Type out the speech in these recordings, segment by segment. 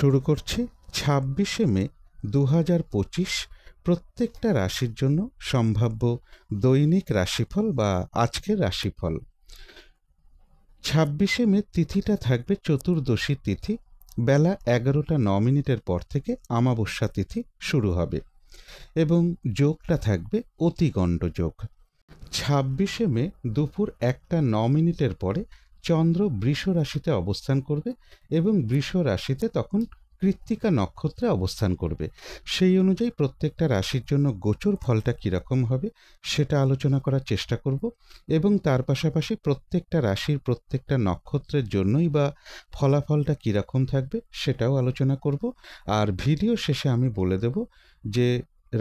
শুরু করছি ২৬শে মে ২০২৫ প্রত্যেকটা রাশির জন্য সম্ভাব্য দৈনিক রাশিফল বা আজকের রাশিফল। ২৬শে মে তিথিটা থাকবে চতুর্দশী তিথি, বেলা ১১টা ৯ মিনিটের পর থেকে আমাবস্যা তিথি শুরু হবে এবং যোগটা থাকবে অতিগণ্ড যোগ। ২৬শে মে দুপুর ১টা ৯ মিনিটের পরে চন্দ্র বৃষ রাশিতে অবস্থান করবে এবং বৃষ রাশিতে তখন কৃত্তিকা নক্ষত্রে অবস্থান করবে। সেই অনুযায়ী প্রত্যেকটা রাশির জন্য গোচর ফলটা কীরকম হবে সেটা আলোচনা করার চেষ্টা করব এবং তার পাশাপাশি প্রত্যেকটা রাশির প্রত্যেকটা নক্ষত্রের জন্যই বা ফলাফলটা কীরকম থাকবে সেটাও আলোচনা করব। আর ভিডিও শেষে আমি বলে দেব যে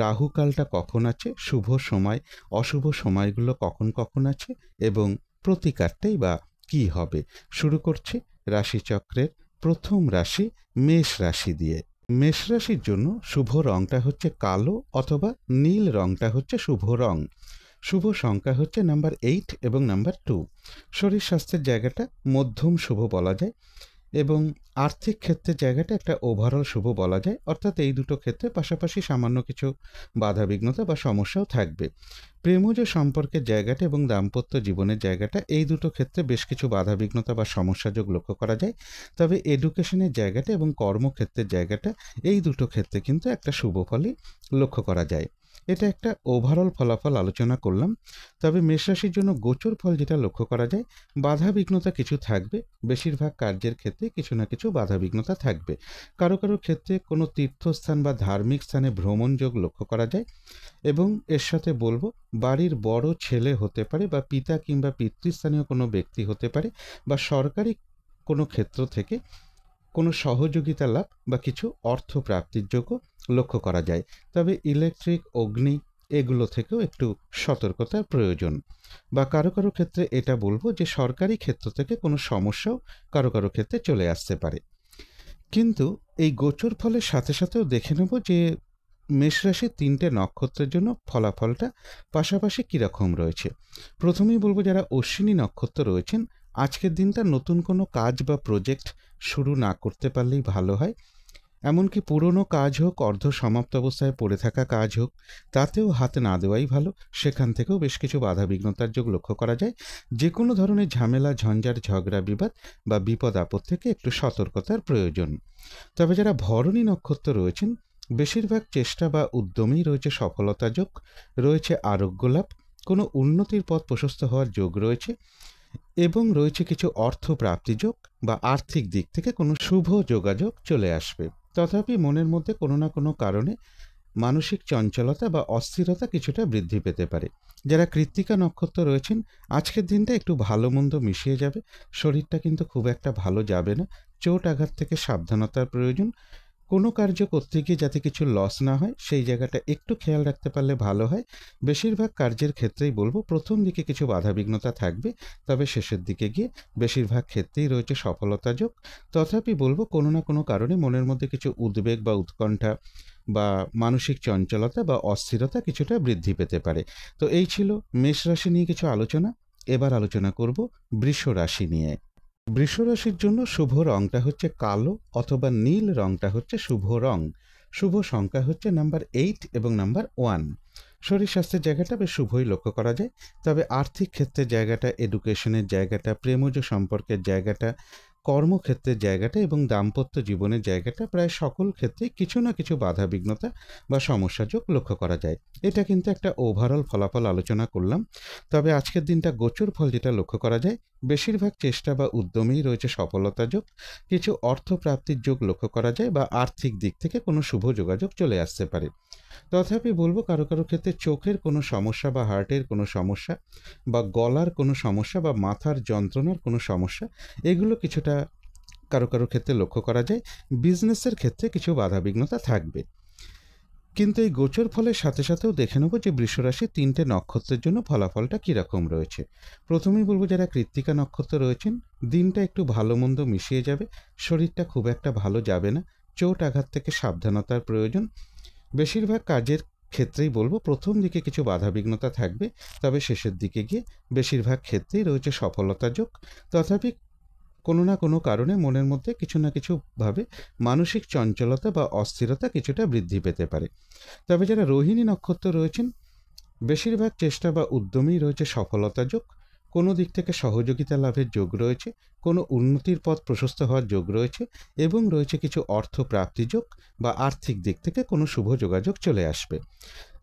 রাহুকালটা কখন আছে, শুভ সময় অশুভ সময়গুলো কখন কখন আছে এবং প্রতিকারটাই বা কী হবে। শুরু করছি রাশিচক্রের প্রথম রাশি মেষ রাশি দিয়ে। মেষ রাশির জন্য শুভ রংটা হচ্ছে কালো অথবা নীল রংটা হচ্ছে শুভ রং। শুভ সংখ্যা হচ্ছে নাম্বার 8 এবং নাম্বার 2। শরীর স্বাস্থ্যের জায়গাটা মধ্যম শুভ বলা যায় এবং আর্থিক ক্ষেত্রের জায়গাটা একটা ওভারঅল শুভ বলা যায়। অর্থাৎ এই দুটো ক্ষেত্রে পাশাপাশি সামান্য কিছু বাধাবিঘ্নতা বা সমস্যাও থাকবে। প্রেমজ সম্পর্কের জায়গাটা এবং দাম্পত্য জীবনের জায়গাটা এই দুটো ক্ষেত্রে বেশ কিছু বাধাবিঘ্নতা বা সমস্যাযোগ লক্ষ্য করা যায়। তবে এডুকেশনের জায়গাটা এবং কর্মক্ষেত্রের জায়গাটা এই দুটো ক্ষেত্রে কিন্তু একটা শুভ ফলই লক্ষ্য করা যায়। এটা একটা ওভারঅল ফলাফল আলোচনা করলাম। তবে মেষ রাশির জন্য গোচর ফল যেটা লক্ষ্য করা যায়, বাধাবিঘ্নতা কিছু থাকবে। বেশিরভাগ কার্যের ক্ষেত্রে কিছু না কিছু বাধাবিঘ্নতা থাকবে। কারো কারো ক্ষেত্রে কোনো তীর্থস্থান বা ধার্মিক স্থানে ভ্রমণ যোগ লক্ষ্য করা যায় এবং এর সাথে বলবো বাড়ির বড় ছেলে হতে পারে বা পিতা কিংবা পিতৃস্থানীয় কোনো ব্যক্তি হতে পারে বা সরকারি কোনো ক্ষেত্র থেকে কোনো সহযোগিতা লাভ বা কিছু অর্থ প্রাপ্তির যোগ্য লক্ষ্য করা যায়। তবে ইলেকট্রিক, অগ্নি এগুলো থেকেও একটু সতর্কতার প্রয়োজন। বা কারো কারো ক্ষেত্রে এটা বলবো যে সরকারি ক্ষেত্র থেকে কোনো সমস্যাও কারো কারো ক্ষেত্রে চলে আসতে পারে। কিন্তু এই গোচর ফলের সাথে সাথেও দেখে নেব যে মেষ রাশির 3টে নক্ষত্রের জন্য ফলাফলটা পাশাপাশি কীরকম রয়েছে। প্রথমেই বলবো যারা অশ্বিনী নক্ষত্র রয়েছেন, আজকের দিনটা নতুন কোনো কাজ বা প্রজেক্ট শুরু না করতে পারলেই ভালো হয়। এমনকি পুরনো কাজ হোক, অর্ধ সমাপ্ত অবস্থায় পড়ে থাকা কাজ হোক, তাতেও হাত না দেওয়াই ভালো। সেখান থেকেও বেশ কিছু বাধাবিঘ্নতার যোগ লক্ষ্য করা যায়। যে কোনো ধরনের ঝামেলা, ঝঞ্ঝাট, ঝগড়া, বিবাদ বা বিপদ আপদ থেকে একটু সতর্কতার প্রয়োজন। তবে যারা ভরণী নক্ষত্র রয়েছেন, বেশিরভাগ চেষ্টা বা উদ্যমেই রয়েছে সফলতা যোগ, রয়েছে আরোগ্য লাভ, কোনো উন্নতির পথ প্রশস্ত হওয়ার যোগ রয়েছে এবং রয়েছে কিছু অর্থ প্রাপ্তি যোগ বা আর্থিক দিক থেকে কোনো শুভ যোগাযোগ চলে আসবে। তথাপি মনের মধ্যে কোনো না কোনো কারণে মানসিক চঞ্চলতা বা অস্থিরতা কিছুটা বৃদ্ধি পেতে পারে। যারা কৃত্তিকা নক্ষত্র রয়েছেন, আজকের দিনটা একটু ভালো মন্দ মিশিয়ে যাবে। শরীরটা কিন্তু খুব একটা ভালো যাবে না। চোট আঘাত থেকে সাবধানতার প্রয়োজন। কোনো কার্য করতে গিয়ে যাতে কিছু লস না হয় সেই জায়গাটা একটু খেয়াল রাখতে পারলে ভালো হয়। বেশিরভাগ কার্যের ক্ষেত্রেই বলবো প্রথম দিকে কিছু বাধাবিঘ্নতা থাকবে, তবে শেষের দিকে গিয়ে বেশিরভাগ ক্ষেত্রেই রয়েছে সফলতা যোগ। তথাপি বলবো কোনো না কোনো কারণে মনের মধ্যে কিছু উদ্বেগ বা উৎকণ্ঠা বা মানসিক চঞ্চলতা বা অস্থিরতা কিছুটা বৃদ্ধি পেতে পারে। তো এই ছিল মেষ রাশি নিয়ে কিছু আলোচনা। এবার আলোচনা করব বৃষ রাশি নিয়ে। বৃষ রাশির জন্য শুভ রংটা হচ্ছে কালো অথবা নীল রংটা হচ্ছে শুভ রং। শুভ সংখ্যা হচ্ছে নাম্বার 8 এবং নাম্বার 1। শরীর স্বাস্থ্যের জায়গাটা বেশ শুভই লক্ষ্য করা যায়। তবে আর্থিক ক্ষেত্রের জায়গাটা, এডুকেশনের জায়গাটা, প্রেমজ সম্পর্কের জায়গাটা, কর্মক্ষেত্রের জায়গাটা এবং দাম্পত্য জীবনের জায়গাটা প্রায় সকল ক্ষেত্রেই কিছু না কিছু বাধাবিঘ্নতা বা সমস্যাযোগ লক্ষ্য করা যায়। এটা কিন্তু একটা ওভারঅল ফলাফল আলোচনা করলাম। তবে আজকের দিনটা গোচর ফল যেটা লক্ষ্য করা যায়, বেশিরভাগ চেষ্টা বা উদ্যমেই রয়েছে সফলতা যোগ, কিছু অর্থ প্রাপ্তির যোগ লক্ষ্য করা যায় বা আর্থিক দিক থেকে কোনো শুভ যোগাযোগ চলে আসতে পারে। তথাপি বলবো কারো কারো ক্ষেত্রে চোখের কোনো সমস্যা বা হার্টের কোনো সমস্যা বা গলার কোনো সমস্যা বা মাথার যন্ত্রণার কোনো সমস্যা, এগুলো কিছুটা কারো কারো ক্ষেত্রে লক্ষ্য করা যায়। বিজনেসের ক্ষেত্রে কিছু বাধাবিঘ্নতা থাকবে। কিন্তু এই গোচর ফলের সাথে সাথেও দেখে নেব যে বৃষরাশির 3টে নক্ষত্রের জন্য ফলাফলটা কীরকম রয়েছে। প্রথমেই বলবো যারা কৃত্তিকা নক্ষত্র রয়েছেন, দিনটা একটু ভালো মন্দ মিশিয়ে যাবে। শরীরটা খুব একটা ভালো যাবে না। চোট আঘাত থেকে সাবধানতার প্রয়োজন। বেশিরভাগ কাজের ক্ষেত্রেই বলবো প্রথম দিকে কিছু বাধাবিঘ্নতা থাকবে, তবে শেষের দিকে গিয়ে বেশিরভাগ ক্ষেত্রেই রয়েছে সফলতা যোগ। তথাপি কোনো না কোনো কারণে মনের মধ্যে কিছু না কিছুভাবে মানসিক চঞ্চলতা বা অস্থিরতা কিছুটা বৃদ্ধি পেতে পারে। তবে যারা রোহিণী নক্ষত্র রয়েছেন, বেশিরভাগ চেষ্টা বা উদ্যমেই রয়েছে সফলতা যোগ, কোনো দিক থেকে সহযোগিতা লাভের যোগ রয়েছে, কোনো উন্নতির পথ প্রশস্ত হওয়ার যোগ রয়েছে এবং রয়েছে কিছু অর্থ প্রাপ্তি যোগ বা আর্থিক দিক থেকে কোনো শুভ যোগাযোগ চলে আসবে।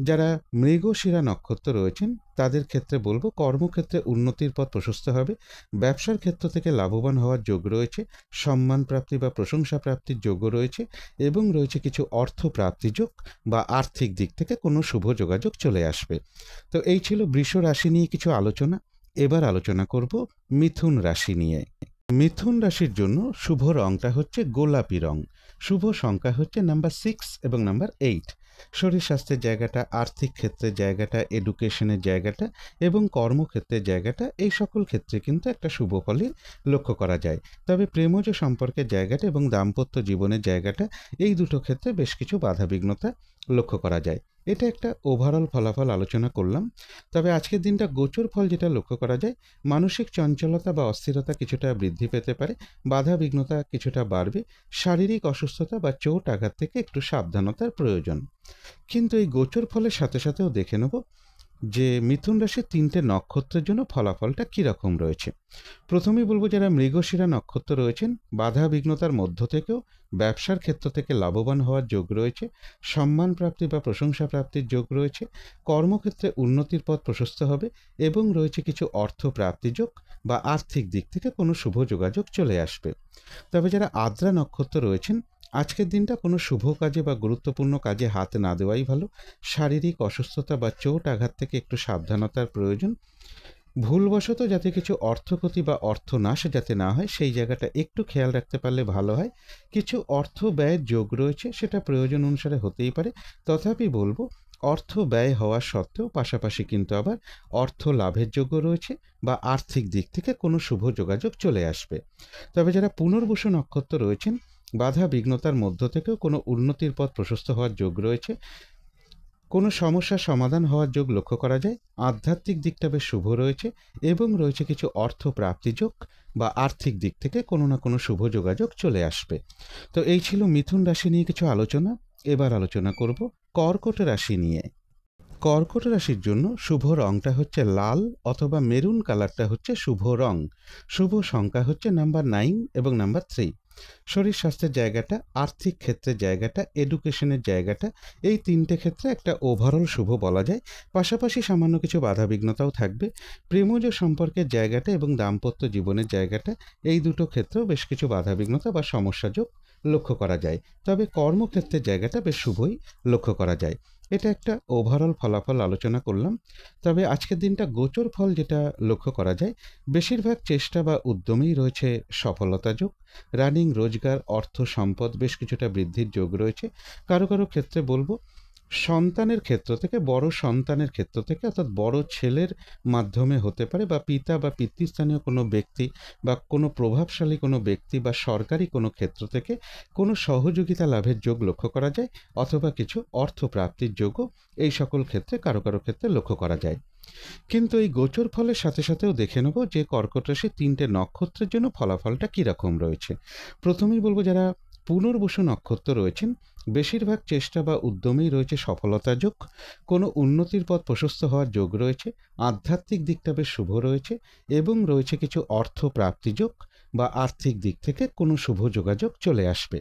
যারা মৃগশিরা নক্ষত্র রয়েছেন তাদের ক্ষেত্রে বলবো কর্মক্ষেত্রে উন্নতির পথ প্রশস্ত হবে, ব্যবসার ক্ষেত্র থেকে লাভবান হওয়ার যোগ রয়েছে, সম্মান প্রাপ্তি বা প্রশংসা প্রাপ্তির যোগও রয়েছে এবং রয়েছে কিছু অর্থ প্রাপ্তি যোগ বা আর্থিক দিক থেকে কোনো শুভ যোগাযোগ চলে আসবে। তো এই ছিল বৃষ রাশি নিয়ে কিছু আলোচনা। এবার আলোচনা করব মিথুন রাশি নিয়ে। মিথুন রাশির জন্য শুভ রংটা হচ্ছে গোলাপি রং, শুভ সংখ্যা হচ্ছে নাম্বার 6 এবং নাম্বার 8। শরীর স্বাস্থ্যের জায়গাটা, আর্থিক ক্ষেত্রের জায়গাটা, এডুকেশনের জায়গাটা এবং কর্মক্ষেত্রের জায়গাটা, এই সকল ক্ষেত্রে কিন্তু একটা শুভ ফলই লক্ষ্য করা যায়। তবে প্রেমজ সম্পর্কের জায়গাটা এবং দাম্পত্য জীবনের জায়গাটা, এই দুটো ক্ষেত্রে বেশ কিছু বাধাবিঘ্নতা লক্ষ্য করা যায়। এটা একটা ওভারঅল ফলাফল আলোচনা করলাম। তবে আজকের দিনটা গোচর ফল যেটা লক্ষ্য করা যায়, মানসিক চঞ্চলতা বা অস্থিরতা কিছুটা বৃদ্ধি পেতে পারে, বাধা বিঘ্নতা কিছুটা বাড়বে, শারীরিক অসুস্থতা বা চোট আঘাত থেকে একটু সাবধানতার প্রয়োজন। কিন্তু এই গোচর ফলের সাথে সাথেও দেখে নেব যে মিথুন রাশির 3টে নক্ষত্রের জন্য ফলাফলটা কীরকম রয়েছে। প্রথমেই বলবো যারা মৃগশিরা নক্ষত্র রয়েছেন, বাধা বিঘ্নতার মধ্য থেকেও ব্যবসার ক্ষেত্র থেকে লাভবান হওয়ার যোগ রয়েছে, সম্মান প্রাপ্তি বা প্রশংসা প্রাপ্তির যোগ রয়েছে, কর্মক্ষেত্রে উন্নতির পথ প্রশস্ত হবে এবং রয়েছে কিছু অর্থ প্রাপ্তি যোগ বা আর্থিক দিক থেকে কোনো শুভ যোগাযোগ চলে আসবে। তবে যারা আদ্রা নক্ষত্র রয়েছেন, আজকের দিনটা কোনো শুভ কাজে বা গুরুত্বপূর্ণ কাজে হাত না দেওয়াই ভালো। শারীরিক অসুস্থতা বা চোট আঘাত থেকে একটু সাবধানতার প্রয়োজন। ভুলবশত যাতে কিছু অর্থক্ষতি বা অর্থনাশ যাতে না হয়, সেই জায়গাটা একটু খেয়াল রাখতে পারলে ভালো হয়। কিছু অর্থ ব্যয়ের যোগ রয়েছে, সেটা প্রয়োজন অনুসারে হতেই পারে। তথাপি বলবো অর্থ ব্যয় হওয়ার সত্ত্বেও পাশাপাশি কিন্তু আবার অর্থ লাভের যোগ্য রয়েছে বা আর্থিক দিক থেকে কোনো শুভ যোগাযোগ চলে আসবে। তবে যারা পুনর্বসু নক্ষত্র রয়েছেন, বাধা বিঘ্নতার মধ্য থেকেও কোনো উন্নতির পথ প্রশস্ত হওয়ার যোগ রয়েছে, কোনো সমস্যার সমাধান হওয়ার যোগ লক্ষ্য করা যায়, আধ্যাত্মিক দিকটা বেশ শুভ রয়েছে এবং রয়েছে কিছু অর্থ প্রাপ্তি যোগ বা আর্থিক দিক থেকে কোনো না কোনো শুভ যোগাযোগ চলে আসবে। তো এই ছিল মিথুন রাশি নিয়ে কিছু আলোচনা। এবার আলোচনা করব কর্কট রাশি নিয়ে। কর্কট রাশির জন্য শুভ রংটা হচ্ছে লাল অথবা মেরুন কালারটা হচ্ছে শুভ রং। শুভ সংখ্যা হচ্ছে নাম্বার 9 এবং নাম্বার 3। শরীর স্বাস্থ্যের জায়গাটা, আর্থিক ক্ষেত্রের জায়গাটা, এডুকেশনের জায়গাটা, এই 3টে ক্ষেত্রে একটা ওভারঅল শুভ বলা যায়। পাশাপাশি সামান্য কিছু বাধাবিঘ্নতাও থাকবে। প্রেমজ সম্পর্কের জায়গাটা এবং দাম্পত্য জীবনের জায়গাটা, এই দুটো ক্ষেত্রেও বেশ কিছু বাধাবিঘ্নতা বা সমস্যা যোগ লক্ষ্য করা যায়। তবে কর্মক্ষেত্রের জায়গাটা বেশ শুভই লক্ষ্য করা যায়। এটা একটা ওভারঅল ফলাফল আলোচনা করলাম। তবে আজকের দিনটা গোচর ফল যেটা লক্ষ্য করা যায়, বেশিরভাগ চেষ্টা বা উদ্যমেই রয়েছে সফলতা যোগ। রানিং রোজগার, অর্থ সম্পদ বেশ কিছুটা বৃদ্ধির যোগ রয়েছে। কারো কারো ক্ষেত্রে বলবো সন্তানের ক্ষেত্র থেকে, বড় সন্তানের ক্ষেত্র থেকে, অর্থাৎ বড় ছেলের মাধ্যমে হতে পারে বা পিতা বা পিতৃস্থানীয় কোনো ব্যক্তি বা কোনো প্রভাবশালী কোনো ব্যক্তি বা সরকারি কোনো ক্ষেত্র থেকে কোনো সহযোগিতা লাভের যোগ লক্ষ্য করা যায়, অথবা কিছু অর্থ প্রাপ্তির যোগও এই সকল ক্ষেত্রে কারো কারো ক্ষেত্রে লক্ষ্য করা যায়। কিন্তু এই গোচর ফলের সাথে সাথেও দেখে নেব যে কর্কট রাশির 3টে নক্ষত্রের জন্য ফলাফলটা কীরকম রয়েছে। প্রথমেই বলবো যারা পুনর্বসু নক্ষত্র রয়েছেন, বেশিরভাগ চেষ্টা বা উদ্যমেই রয়েছে সফলতা যোগ, কোনো উন্নতির পথ প্রশস্ত হওয়ার যোগ রয়েছে, আধ্যাত্মিক দিকটা বেশ শুভ রয়েছে এবং রয়েছে কিছু অর্থ প্রাপ্তি যোগ বা আর্থিক দিক থেকে কোনো শুভ যোগাযোগ চলে আসবে।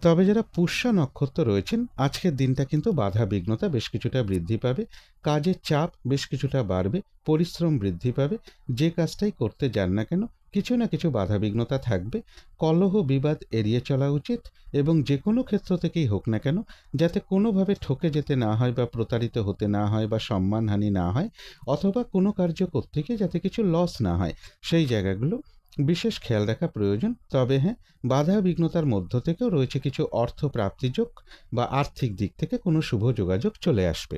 তবে যারা পুষ্যা নক্ষত্র রয়েছেন, আজকের দিনটা কিন্তু বাধা বিঘ্নতা বেশ কিছুটা বৃদ্ধি পাবে, কাজের চাপ বেশ কিছুটা বাড়বে, পরিশ্রম বৃদ্ধি পাবে। যে কাজটাই করতে যান না কেন কিছু না কিছু বাধা বিঘ্নতা থাকবে। কলহ বিবাদ এড়িয়ে চলা উচিত এবং যে কোনো ক্ষেত্র থেকেই হোক না কেন যাতে কোনোভাবে ঠকে যেতে না হয় বা প্রতারিত হতে না হয় বা সম্মানহানি না হয়, অথবা কোনো কার্য করতে গিয়ে যাতে কিছু লস না হয়, সেই জায়গাগুলো বিশেষ খেয়াল রাখা প্রয়োজন। তবে হ্যাঁ, বাধা বিঘ্নতার মধ্য থেকেও রয়েছে কিছু অর্থ প্রাপ্তিযোগ বা আর্থিক দিক থেকে কোনো শুভ যোগাযোগ চলে আসবে।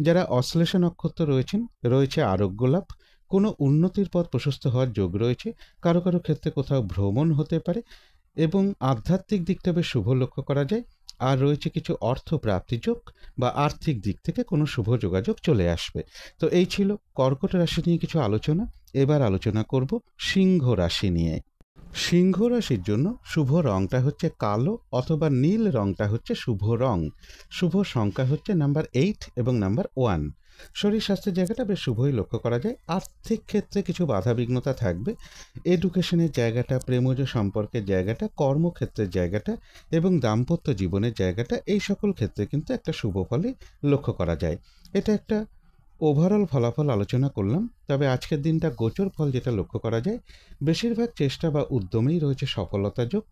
যারা অশ্লেষা নক্ষত্র রয়েছেন, রয়েছে আরোগ্য লাভ, কোনো উন্নতির পথ প্রশস্ত হওয়ার যোগ রয়েছে, কারো কারো ক্ষেত্রে কোথাও ভ্রমণ হতে পারে এবং আধ্যাত্মিক দিকটা বেশ শুভ লক্ষ্য করা যায়। আর রয়েছে কিছু অর্থ প্রাপ্তিযোগ বা আর্থিক দিক থেকে কোনো শুভ যোগাযোগ চলে আসবে। তো এই ছিল কর্কট রাশি নিয়ে কিছু আলোচনা। এবার আলোচনা করব সিংহ রাশি নিয়ে। সিংহ রাশির জন্য শুভ রংটা হচ্ছে কালো অথবা নীল রংটা হচ্ছে শুভ রং। শুভ সংখ্যা হচ্ছে নাম্বার 8 এবং নাম্বার 1। শরীর স্বাস্থ্যের জায়গাটা বেশ শুভই লক্ষ্য করা যায়। আর্থিক ক্ষেত্রে কিছু বাধাবিঘ্নতা থাকবে। এডুকেশনের জায়গাটা, প্রেমজ সম্পর্কের জায়গাটা, কর্মক্ষেত্রের জায়গাটা এবং দাম্পত্য জীবনের জায়গাটা, এই সকল ক্ষেত্রে কিন্তু একটা শুভ ফলই লক্ষ্য করা যায়। এটা একটা ওভারঅল ফলাফল আলোচনা করলাম। তবে আজকের দিনটা গোচর ফল যেটা লক্ষ্য করা যায়, বেশিরভাগ চেষ্টা বা উদ্যমেই রয়েছে সফলতা যোগ।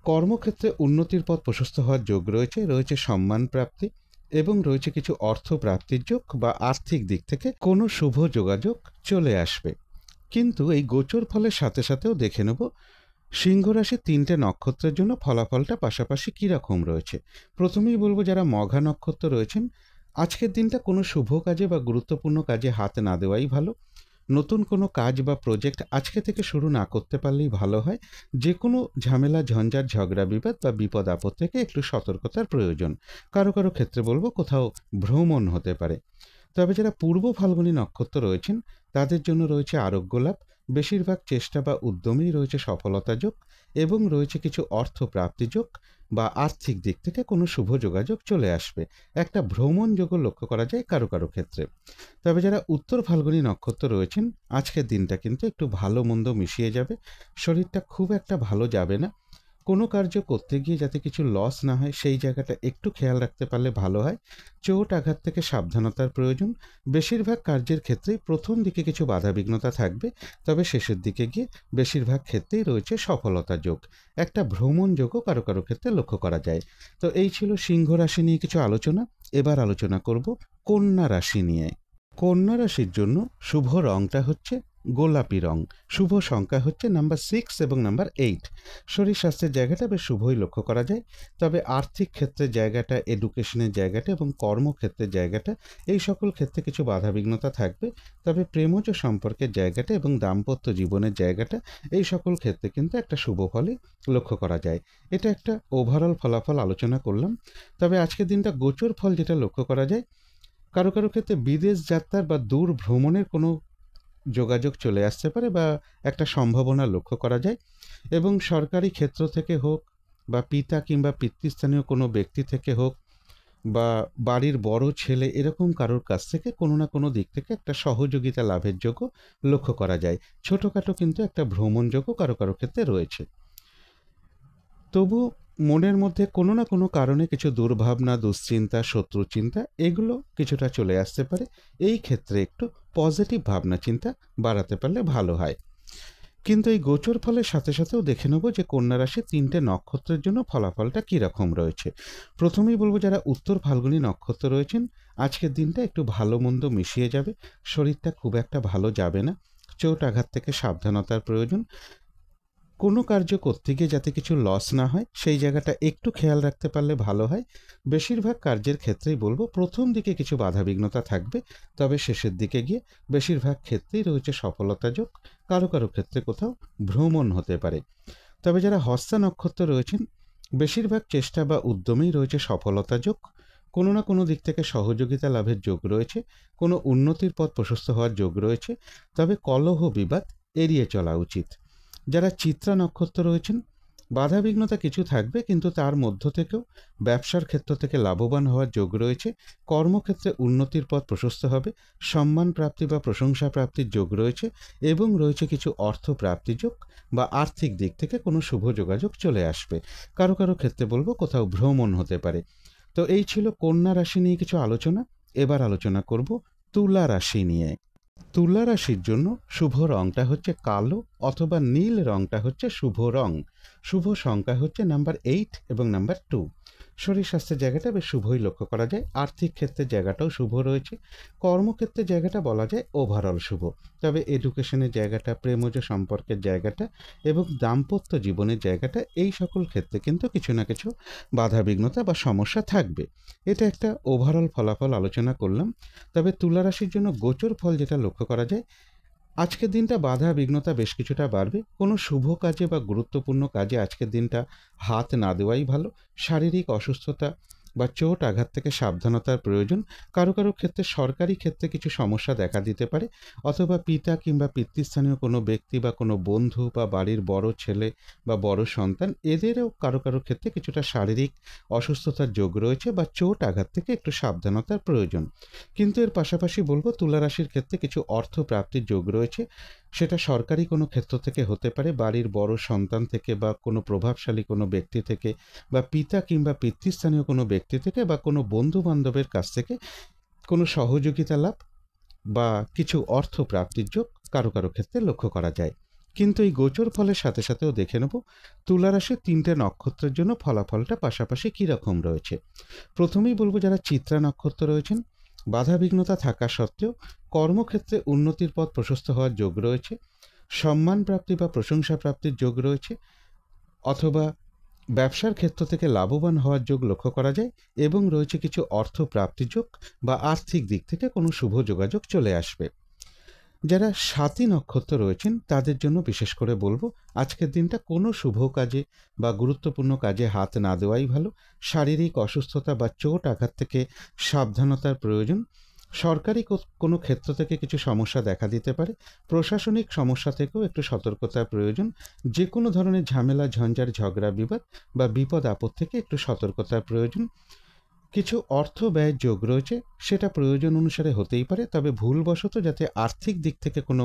কর্মক্ষেত্রে উন্নতির পথ প্রশস্ত হওয়ার যোগ রয়েছে, রয়েছে সম্মান প্রাপ্তি এবং রয়েছে কিছু অর্থ প্রাপ্তির যোগ বা আর্থিক দিক থেকে কোনো শুভ যোগাযোগ চলে আসবে। কিন্তু এই গোচর ফলের সাথে সাথেও দেখে নেব সিংহ রাশির 3টে নক্ষত্রের জন্য ফলাফলটা পাশাপাশি কীরকম রয়েছে। প্রথমেই বলবো যারা মঘা নক্ষত্র রয়েছেন, আজকের দিনটা কোনো শুভ কাজে বা গুরুত্বপূর্ণ কাজে হাত না দেওয়াই ভালো। নতুন কোনো কাজ বা প্রজেক্ট আজকে থেকে শুরু না করতে পারলেই ভালো হয়। যে কোনো ঝামেলা, ঝঞ্ঝাট, ঝগড়া, বিবাদ বা বিপদ আপদ থেকে একটু সতর্কতার প্রয়োজন। কারো কারো ক্ষেত্রে বলবো কোথাও ভ্রমণ হতে পারে। তবে যারা পূর্ব ফাল্গুনী নক্ষত্র রয়েছেন, তাদের জন্য রয়েছে আরোগ্য লাভ। বেশিরভাগ চেষ্টা বা উদ্যমেই রয়েছে সফলতা যোগ এবং রয়েছে কিছু অর্থ প্রাপ্তি যোগ বা আর্থিক দিক থেকে কোনো শুভ যোগাযোগ চলে আসবে। একটা ভ্রমণ যোগও লক্ষ্য করা যায় কারো কারো ক্ষেত্রে। তবে যারা উত্তর ফাল্গুনী নক্ষত্র রয়েছেন, আজকের দিনটা কিন্তু একটু ভালো মন্দ মিশিয়ে যাবে। শরীরটা খুব একটা ভালো যাবে না। কোনো কার্য করতে গিয়ে যাতে কিছু লস না হয় সেই জায়গাটা একটু খেয়াল রাখতে পারলে ভালো হয়। চোট আঘাত থেকে সাবধানতার প্রয়োজন। বেশিরভাগ কার্যের ক্ষেত্রেই প্রথম দিকে কিছু বাধাবিঘ্নতা থাকবে, তবে শেষের দিকে গিয়ে বেশিরভাগ ক্ষেত্রেই রয়েছে সফলতা যোগ। একটা ভ্রমণ যোগও কারো কারো ক্ষেত্রে লক্ষ্য করা যায়। তো এই ছিল সিংহ রাশি নিয়ে কিছু আলোচনা। এবার আলোচনা করব কন্যা রাশি নিয়ে। কন্যা রাশির জন্য শুভ রংটা হচ্ছে গোলাপি রং। শুভ সংখ্যা হচ্ছে নাম্বার 6 এবং নাম্বার 8। শরীর স্বাস্থ্যের জায়গাটা বেশ শুভই লক্ষ্য করা যায়। তবে আর্থিক ক্ষেত্রের জায়গাটা, এডুকেশনের জায়গাটা এবং কর্মক্ষেত্রের জায়গাটা, এই সকল ক্ষেত্রে কিছু বাধাবিঘ্নতা থাকবে। তবে প্রেমজ সম্পর্কের জায়গাটা এবং দাম্পত্য জীবনের জায়গাটা, এই সকল ক্ষেত্রে কিন্তু একটা শুভ ফলই লক্ষ্য করা যায়। এটা একটা ওভারঅল ফলাফল আলোচনা করলাম। তবে আজকের দিনটা গোচর ফল যেটা লক্ষ্য করা যায়, কারো কারো ক্ষেত্রে বিদেশ যাত্রার বা দূর ভ্রমণের কোনো যোগাযোগ চলে আসতে পারে বা একটা সম্ভাবনা লক্ষ্য করা যায়। এবং সরকারি ক্ষেত্র থেকে হোক বা পিতা কিংবা পিতৃস্থানীয় কোনো ব্যক্তি থেকে হোক বা বাড়ির বড় ছেলে, এরকম কারোর কাছ থেকে কোনো না কোনো দিক থেকে একটা সহযোগিতা লাভের যোগ্য লক্ষ্য করা যায়। ছোটোখাটো কিন্তু একটা ভ্রমণযোগ্য কারো কারো ক্ষেত্রে রয়েছে। তবু মনের মধ্যে কোনো না কোনো কারণে কিছু দুর্ভাবনা, দুশ্চিন্তা, শত্রুচিন্তা এগুলো কিছুটা চলে আসতে পারে। এই ক্ষেত্রে একটু পজিটিভ ভাবনা চিন্তা বাড়াতে পারলে ভালো হয়। কিন্তু এই গোচর ফলের সাথে সাথেও দেখে নেব যে কন্যা রাশির 3টে নক্ষত্রের জন্য ফলাফলটা কীরকম রয়েছে। প্রথমেই বলবো যারা উত্তর ফাল্গুনী নক্ষত্র রয়েছেন, আজকের দিনটা একটু ভালো মন্দ মিশিয়ে যাবে। শরীরটা খুব একটা ভালো যাবে না। চোট আঘাত থেকে সাবধানতার প্রয়োজন। কোনো কার্য করতে গিয়ে যাতে কিছু লস না হয় সেই জায়গাটা একটু খেয়াল রাখতে পারলে ভালো হয়। বেশিরভাগ কার্যের ক্ষেত্রেই বলবো প্রথম দিকে কিছু বাধাবিঘ্নতা থাকবে, তবে শেষের দিকে গিয়ে বেশিরভাগ ক্ষেত্রেই রয়েছে সফলতা যোগ। কারো কারো ক্ষেত্রে কোথাও ভ্রমণ হতে পারে। তবে যারা হস্তা নক্ষত্র রয়েছেন, বেশিরভাগ চেষ্টা বা উদ্যমেই রয়েছে সফলতা যোগ। কোনো না কোনো দিক থেকে সহযোগিতা লাভের যোগ রয়েছে। কোনো উন্নতির পথ প্রশস্ত হওয়ার যোগ রয়েছে। তবে কলহ বিবাদ এড়িয়ে চলা উচিত। যারা চিত্রা নক্ষত্র রয়েছেন, বাধাবিঘ্নতা কিছু থাকবে, কিন্তু তার মধ্য থেকেও ব্যবসার ক্ষেত্র থেকে লাভবান হওয়ার যোগ রয়েছে। কর্মক্ষেত্রে উন্নতির পথ প্রশস্ত হবে। সম্মান প্রাপ্তি বা প্রশংসা প্রাপ্তির যোগ রয়েছে এবং রয়েছে কিছু অর্থ প্রাপ্তি যোগ বা আর্থিক দিক থেকে কোনো শুভ যোগাযোগ চলে আসবে। কারো কারো ক্ষেত্রে বলবো কোথাও ভ্রমণ হতে পারে। তো এই ছিল কন্যা রাশি নিয়ে কিছু আলোচনা। এবার আলোচনা করব তুলা রাশি নিয়ে। তুলা রাশির জন্য শুভ রংটা হচ্ছে কালো অথবা নীল রংটা হচ্ছে শুভ রং। শুভ সংখ্যা হচ্ছে নাম্বার 8 এবং নাম্বার 2। শরীর স্বাস্থ্যের জায়গাটা বেশ শুভই লক্ষ্য করা যায়। আর্থিক ক্ষেত্রের জায়গাটাও শুভ রয়েছে। কর্মক্ষেত্রের জায়গাটা বলা যায় ওভারঅল শুভ। তবে এডুকেশনের জায়গাটা, প্রেমজ সম্পর্কের জায়গাটা এবং দাম্পত্য জীবনের জায়গাটা, এই সকল ক্ষেত্রে কিন্তু কিছু না কিছু বাধাবিঘ্নতা বা সমস্যা থাকবে। এটা একটা ওভারঅল ফলাফল আলোচনা করলাম। তবে তুলা রাশির জন্য গোচর ফল যেটা লক্ষ্য করা যায়, আজকের দিনটা বাধা বিঘ্নতা বেশ কিছুটা বাড়বে। কোনো শুভ কাজে বা গুরুত্বপূর্ণ কাজে আজকের দিনটা হাত না দেওয়াই ভালো। শারীরিক অসুস্থতা বা চোট আঘাত থেকে সাবধানতার প্রয়োজন। কারো কারো ক্ষেত্রে সরকারি ক্ষেত্রে কিছু সমস্যা দেখা দিতে পারে, অথবা পিতা কিংবা পিতৃস্থানীয় কোনো ব্যক্তি বা কোনো বন্ধু বা বাড়ির বড় ছেলে বা বড় সন্তান, এদেরও কারো কারো ক্ষেত্রে কিছুটা শারীরিক অসুস্থতার যোগ রয়েছে বা চোট আঘাত থেকে একটু সাবধানতার প্রয়োজন। কিন্তু এর পাশাপাশি বলবো তুলা রাশির ক্ষেত্রে কিছু অর্থ প্রাপ্তির যোগ রয়েছে। সেটা সরকারি কোনো ক্ষেত্র থেকে হতে পারে, বাড়ির বড় সন্তান থেকে বা কোনো প্রভাবশালী কোনো ব্যক্তি থেকে, বা পিতা কিংবা পিতৃস্থানীয় কোনো ব্যক্তি থেকে, বা কোনো বন্ধু বান্ধবের কাছ থেকে কোনো সহযোগিতা লাভ বা কিছু অর্থ প্রাপ্তির যোগ কারো কারো ক্ষেত্রে লক্ষ্য করা যায়। কিন্তু এই গোচর ফলের সাথে সাথেও দেখে নেব তুলা রাশির 3টে নক্ষত্রের জন্য ফলাফলটা পাশাপাশি কীরকম রয়েছে। প্রথমেই বলবো যারা চিত্রা নক্ষত্র রয়েছেন, বাধাবিঘ্নতা থাকা সত্ত্বেও কর্মক্ষেত্রে উন্নতির পথ প্রশস্ত হওয়ার যোগ রয়েছে, সম্মান প্রাপ্তি বা প্রশংসা প্রাপ্তির যোগ রয়েছে, অথবা ব্যবসার ক্ষেত্র থেকে লাভবান হওয়ার যোগ লক্ষ্য করা যায়, এবং রয়েছে কিছু অর্থ প্রাপ্তি যোগ বা আর্থিক দিক থেকে কোনো শুভ যোগাযোগ চলে আসবে। যারা স্বাতী নক্ষত্র রয়েছেন তাদের জন্য বিশেষ করে বলবো আজকের দিনটা কোনো শুভ কাজে বা গুরুত্বপূর্ণ কাজে হাত না দেওয়াই ভালো। শারীরিক অসুস্থতা বা চোট আঘাত থেকে সাবধানতার প্রয়োজন। সরকারি কোনো ক্ষেত্র থেকে কিছু সমস্যা দেখা দিতে পারে, প্রশাসনিক সমস্যা থেকেও একটু সতর্কতার প্রয়োজন। যে কোনো ধরনের ঝামেলা, ঝঞ্ঝাট, ঝগড়া, বিবাদ বা বিপদ আপদ থেকে একটু সতর্কতার প্রয়োজন। কিছু অর্থ ব্যয়ের যোগ রয়েছে, সেটা প্রয়োজন অনুসারে হতেই পারে, তবে ভুলবশত যাতে আর্থিক দিক থেকে কোনো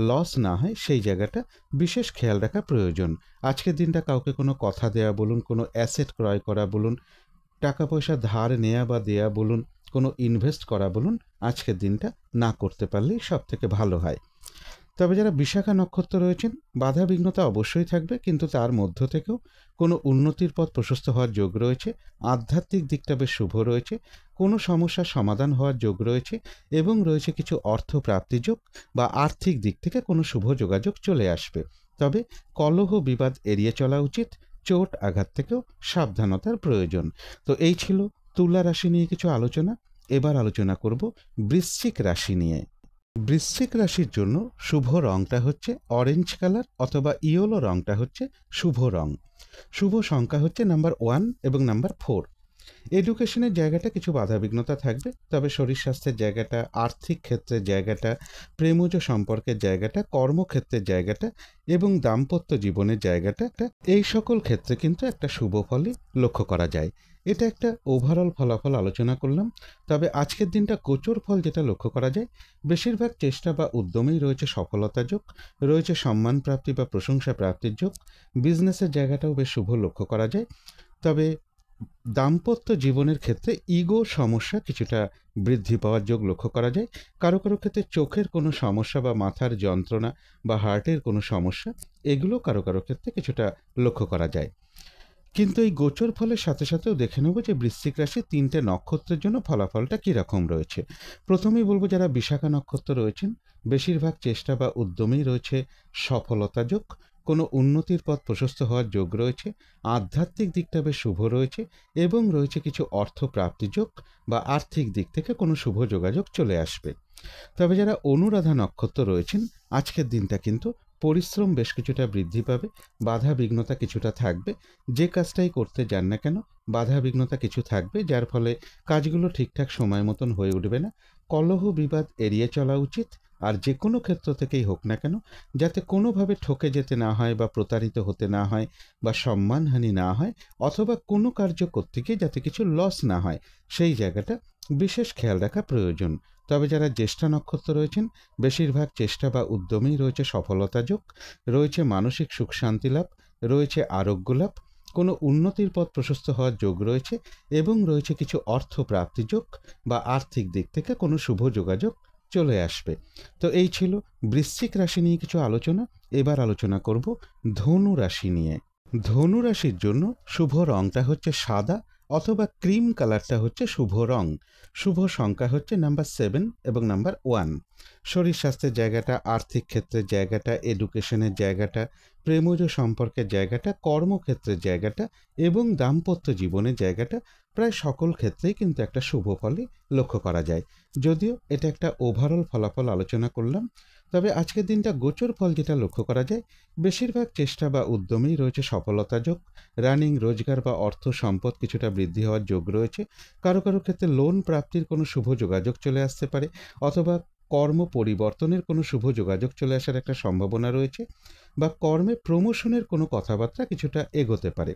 লস না হয় সেই জায়গাটা বিশেষ খেয়াল রাখা প্রয়োজন। আজকের দিনটা কাউকে কোনো কথা দেয়া বলুন, কোনো অ্যাসেট ক্রয় করা বলুন, টাকা পয়সা ধার নেয়া বা দেয়া বলুন, কোনো ইনভেস্ট করা বলুন, আজকের দিনটা না করতে পারলেই সব থেকে ভালো হয়। তবে যারা বিশাখা নক্ষত্র রয়েছেন, বাধা বিঘ্নতা অবশ্যই থাকবে, কিন্তু তার মধ্য থেকেও কোনো উন্নতির পথ প্রশস্ত হওয়ার যোগ রয়েছে। আধ্যাত্মিক দিকটা বেশ শুভ রয়েছে, কোনো সমস্যার সমাধান হওয়ার যোগ রয়েছে, এবং রয়েছে কিছু অর্থ প্রাপ্তি যোগ বা আর্থিক দিক থেকে কোনো শুভ যোগাযোগ চলে আসবে। তবে কলহ বিবাদ এড়িয়ে চলা উচিত, চোট আঘাত থেকেও সাবধানতার প্রয়োজন। তো এই ছিল তুলা রাশি নিয়ে কিছু আলোচনা। এবার আলোচনা করব বৃশ্চিক রাশি নিয়ে। বৃশ্চিক রাশির জন্য শুভ রংটা হচ্ছে অরেঞ্জ কালার, অথবা ইয়েলো রংটা হচ্ছে শুভ রং। শুভ সংখ্যা হচ্ছে নাম্বার 1 এবং নাম্বার 4। এডুকেশনের জায়গাটা কিছু বাধাবিঘ্নতা থাকবে, তবে শরীর স্বাস্থ্যের জায়গাটা, আর্থিক ক্ষেত্রের জায়গাটা, প্রেমজ সম্পর্কের জায়গাটা, কর্মক্ষেত্রের জায়গাটা এবং দাম্পত্য জীবনের জায়গাটা, এই সকল ক্ষেত্রে কিন্তু একটা শুভ ফলই লক্ষ্য করা যায়। এটা একটা ওভারঅল ফলাফল আলোচনা করলাম। তবে আজকের দিনটা গোচর ফল যেটা লক্ষ্য করা যায়, বেশিরভাগ চেষ্টা বা উদ্যমেই রয়েছে সফলতা যোগ, রয়েছে সম্মান প্রাপ্তি বা প্রশংসা প্রাপ্তির যোগ। বিজনেসের জায়গাটাও বেশ শুভ লক্ষ্য করা যায়। তবে দাম্পত্য জীবনের ক্ষেত্রে ইগো সমস্যা কিছুটা বৃদ্ধি পাওয়ার যোগ লক্ষ্য করা যায়। কারো কারো ক্ষেত্রে চোখের কোনো সমস্যা বা মাথার যন্ত্রণা বা হার্টের কোনো সমস্যা, এগুলো কারো কারো ক্ষেত্রে কিছুটা লক্ষ্য করা যায়। কিন্তু এই গোচর ফলের সাথে সাথেও দেখে নেব যে বৃশ্চিক রাশির 3টে নক্ষত্রের জন্য ফলাফলটা কীরকম রয়েছে। প্রথমেই বলবো যারা বিশাখা নক্ষত্র রয়েছেন, বেশিরভাগ চেষ্টা বা উদ্যমেই রয়েছে সফলতা যোগ, কোনো উন্নতির পথ প্রশস্ত হওয়ার যোগ রয়েছে, আধ্যাত্মিক দিকটা বেশ শুভ রয়েছে, এবং রয়েছে কিছু অর্থ প্রাপ্তি যোগ বা আর্থিক দিক থেকে কোনো শুভ যোগাযোগ চলে আসবে। তবে যারা অনুরাধা নক্ষত্র রয়েছেন, আজকের দিনটা কিন্তু পরিশ্রম বেশ কিছুটা বৃদ্ধি পাবে, বাধা বিঘ্নতা কিছুটা থাকবে। যে কাজটাই করতে যান না কেন বাধা বিঘ্নতা কিছু থাকবে, যার ফলে কাজগুলো ঠিকঠাক সময় মতন হয়ে উঠবে না। কলহ বিবাদ এড়িয়ে চলা উচিত, আর যে কোনো ক্ষেত্র থেকেই হোক না কেন যাতে কোনোভাবে ঠকে যেতে না হয় বা প্রতারিত হতে না হয় বা সম্মানহানি না হয়, অথবা কোনো কার্য করতে গিয়ে যাতে কিছু লস না হয়, সেই জায়গাটা বিশেষ খেয়াল রাখা প্রয়োজন। তবে যারা জ্যেষ্ঠা নক্ষত্র রয়েছেন, বেশিরভাগ চেষ্টা বা উদ্যমেই রয়েছে সফলতা যোগ, রয়েছে মানসিক সুখ শান্তি লাভ, রয়েছে আরোগ্য লাভ, কোনো উন্নতির পথ প্রশস্ত হওয়ার যোগ রয়েছে, এবং রয়েছে কিছু অর্থ প্রাপ্তি যোগ বা আর্থিক দিক থেকে কোনো শুভ যোগাযোগ চলে আসবে। তো এই ছিল বৃশ্চিক রাশি নিয়ে কিছু আলোচনা। এবার আলোচনা করব ধনু রাশি নিয়ে। ধনু রাশির জন্য শুভ রংটা হচ্ছে সাদা, অথবা ক্রিম কালারটা হচ্ছে শুভ রং। শুভ সংখ্যা হচ্ছে নাম্বার 7 এবং নাম্বার 1। শরীর স্বাস্থ্যের জায়গাটা, আর্থিক ক্ষেত্রের জায়গাটা, এডুকেশনের জায়গাটা, প্রেমজ সম্পর্কের জায়গাটা, কর্মক্ষেত্রের জায়গাটা এবং দাম্পত্য জীবনের জায়গাটা, প্রায় সকল ক্ষেত্রেই কিন্তু একটা শুভ ফলই লক্ষ্য করা যায়। যদিও এটা একটা ওভারঅল ফলাফল আলোচনা করলাম, তবে আজকের দিনটা গোচর ফল যেটা লক্ষ্য করা যায়, বেশিরভাগ চেষ্টা বা উদ্যমেই রয়েছে সফলতা যোগ। রানিং রোজগার বা অর্থ সম্পদ কিছুটা বৃদ্ধি হওয়ার যোগ রয়েছে। কারো কারো ক্ষেত্রে লোন প্রাপ্তির কোনো শুভ যোগাযোগ চলে আসতে পারে, অথবা কর্ম পরিবর্তনের কোনো শুভ যোগাযোগ চলে আসার একটা সম্ভাবনা রয়েছে, বা কর্মে প্রমোশনের কোনো কথাবার্তা কিছুটা এগোতে পারে।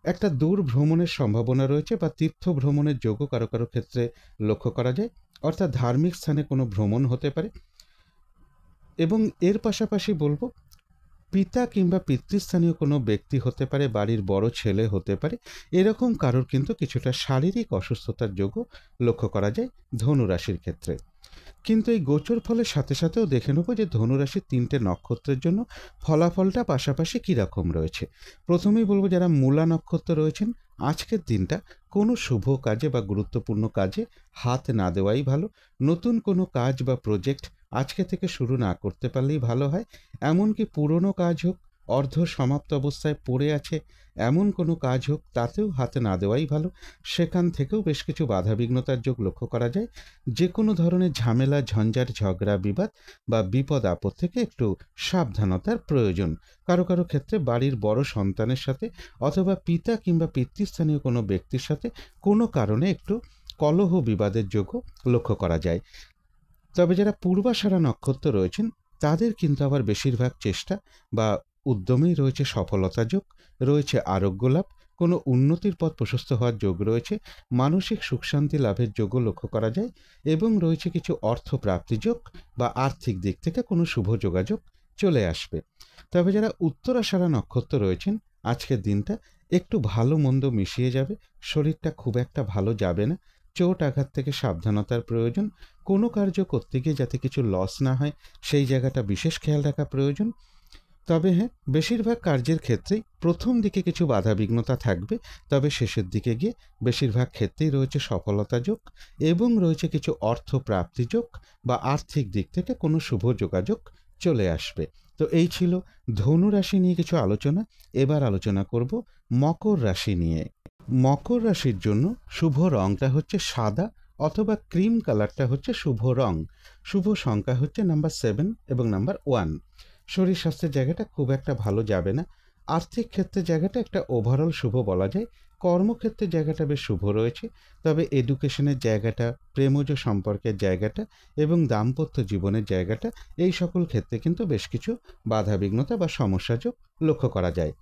একটা দূর ভ্রমণের সম্ভাবনা রয়েছে, বা তীর্থ ভ্রমণের যোগও কারো কারো ক্ষেত্রে লক্ষ্য করা যায়, অর্থাৎ ধার্মিক স্থানে কোনো ভ্রমণ হতে পারে। এবং এর পাশাপাশি বলবো, পিতা কিংবা পিতৃস্থানীয় কোনো ব্যক্তি হতে পারে, বাড়ির বড় ছেলে হতে পারে, এরকম কারোর কিন্তু কিছুটা শারীরিক অসুস্থতার যোগও লক্ষ্য করা যায় ধনুরাশির ক্ষেত্রে। কিন্তু এই গোচর ফলের সাথে সাথেও দেখে নেব যে ধনুরাশির 3টে নক্ষত্রের জন্য ফলাফলটা পাশাপাশি কীরকম রয়েছে। প্রথমেই বলবো, যারা মূলা নক্ষত্র রয়েছেন, আজকের দিনটা কোনো শুভ কাজে বা গুরুত্বপূর্ণ কাজে হাত না দেওয়াই ভালো। নতুন কোনো কাজ বা প্রজেক্ট আজকে থেকে শুরু না করতে পারলেই ভালো হয়। এমনকি পুরনো কাজ হোক, অর্ধ সমাপ্ত অবস্থায় পড়ে আছে এমন কোনো কাজ হোক, তাতেও হাতে না দেওয়াই ভালো। সেখান থেকেও বেশ কিছু বাধাবিঘ্নতার যোগ লক্ষ্য করা যায়। যে কোনো ধরনের ঝামেলা, ঝঞ্ঝাট, ঝগড়া, বিবাদ বা বিপদ আপদ থেকে একটু সাবধানতার প্রয়োজন। কারো কারো ক্ষেত্রে বাড়ির বড় সন্তানের সাথে অথবা পিতা কিংবা পিতৃস্থানীয় কোনো ব্যক্তির সাথে কোনো কারণে একটু কলহ বিবাদের যোগও লক্ষ্য করা যায়। তবে যারা পূর্বাষাঢ়া নক্ষত্র রয়েছেন, তাদের কিন্তু আবার বেশিরভাগ চেষ্টা বা উদ্যমেই রয়েছে সফলতা যোগ, রয়েছে আরোগ্য লাভ, কোনো উন্নতির পথ প্রশস্ত হওয়ার যোগ রয়েছে, মানসিক সুখ শান্তি লাভের যোগও লক্ষ্য করা যায়, এবং রয়েছে কিছু অর্থ প্রাপ্তি যোগ বা আর্থিক দিক থেকে কোনো শুভ যোগাযোগ চলে আসবে। তবে যারা উত্তরাষাঢ়া নক্ষত্র রয়েছেন, আজকের দিনটা একটু ভালো মন্দ মিশিয়ে যাবে। শরীরটা খুব একটা ভালো যাবে না। চোট আঘাত থেকে সাবধানতার প্রয়োজন। কোনো কার্য করতে গিয়ে যাতে কিছু লস না হয়, সেই জায়গাটা বিশেষ খেয়াল রাখা প্রয়োজন। তবে হ্যাঁ, বেশিরভাগ কার্যের ক্ষেত্রেই প্রথম দিকে কিছু বাধাবিঘ্নতা থাকবে, তবে শেষের দিকে গিয়ে বেশিরভাগ ক্ষেত্রেই রয়েছে সফলতা যোগ, এবং রয়েছে কিছু অর্থ প্রাপ্তি যোগ বা আর্থিক দিক থেকে কোনো শুভ যোগাযোগ চলে আসবে। তো এই ছিল ধনু রাশি নিয়ে কিছু আলোচনা। এবার আলোচনা করব মকর রাশি নিয়ে। মকর রাশির জন্য শুভ রংটা হচ্ছে সাদা অথবা ক্রিম কালারটা হচ্ছে শুভ রং। শুভ সংখ্যা হচ্ছে নাম্বার 7 এবং নাম্বার 1। শরীর স্বাস্থ্যের জায়গাটা খুব একটা ভালো যাবে না। আর্থিক ক্ষেত্রে জায়গাটা একটা ওভারঅল শুভ বলা যায়। কর্মক্ষেত্রের জায়গাটা বেশ শুভ রয়েছে। তবে এডুকেশনের জায়গাটা, প্রেমজ সম্পর্কের জায়গাটা এবং দাম্পত্য জীবনের জায়গাটা, এই সকল ক্ষেত্রে কিন্তু বেশ কিছু বাধাবিঘ্নতা বা সমস্যাযোগ লক্ষ্য করা যায়।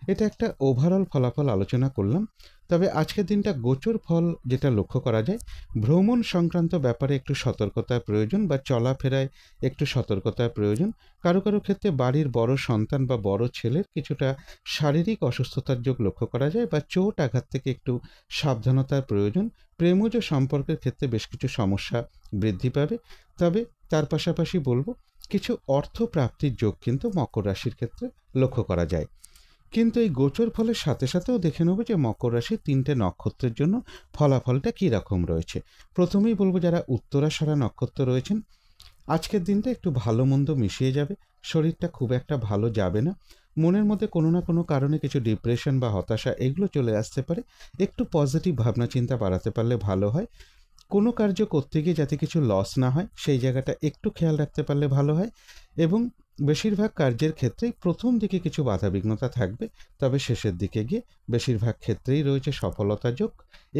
এটা একটা ওভারঅল ফলাফল আলোচনা করলাম। তবে আজকের দিনটা গোচর ফল যেটা লক্ষ্য করা যায়, ভ্রমণ সংক্রান্ত ব্যাপারে একটু সতর্কতার প্রয়োজন, বা চলাফেরায় একটু সতর্কতার প্রয়োজন। কারো কারো ক্ষেত্রে বাড়ির বড় সন্তান বা বড় ছেলের কিছুটা শারীরিক অসুস্থতার যোগ লক্ষ্য করা যায়, বা চোট আঘাত থেকে একটু সাবধানতার প্রয়োজন। প্রেমজ সম্পর্কের ক্ষেত্রে বেশ কিছু সমস্যা বৃদ্ধি পাবে। তবে তার পাশাপাশি বলবো, কিছু অর্থ প্রাপ্তির যোগ কিন্তু মকর রাশির ক্ষেত্রে লক্ষ্য করা যায়। কিন্তু এই গোচর ফলের সাথে সাথেও দেখে নেব যে মকর রাশির 3টে নক্ষত্রের জন্য ফলাফলটা কী রকম রয়েছে। প্রথমেই বলবো, যারা উত্তরাষাঢ়া নক্ষত্র রয়েছেন, আজকের দিনটা একটু ভালো মন্দ মিশিয়ে যাবে। শরীরটা খুব একটা ভালো যাবে না। মনের মধ্যে কোনো না কোনো কারণে কিছু ডিপ্রেশন বা হতাশা এগুলো চলে আসতে পারে। একটু পজিটিভ ভাবনা চিন্তা বাড়াতে পারলে ভালো হয়। কোনো কার্য করতে গিয়ে যাতে কিছু লস না হয়, সেই জায়গাটা একটু খেয়াল রাখতে পারলে ভালো হয়। এবং বেশিরভাগ কার্যের ক্ষেত্রেই প্রথম দিকে কিছু বাধাবিঘ্নতা থাকবে, তবে শেষের দিকে গিয়ে বেশিরভাগ ক্ষেত্রেই রয়েছে সফলতা যোগ,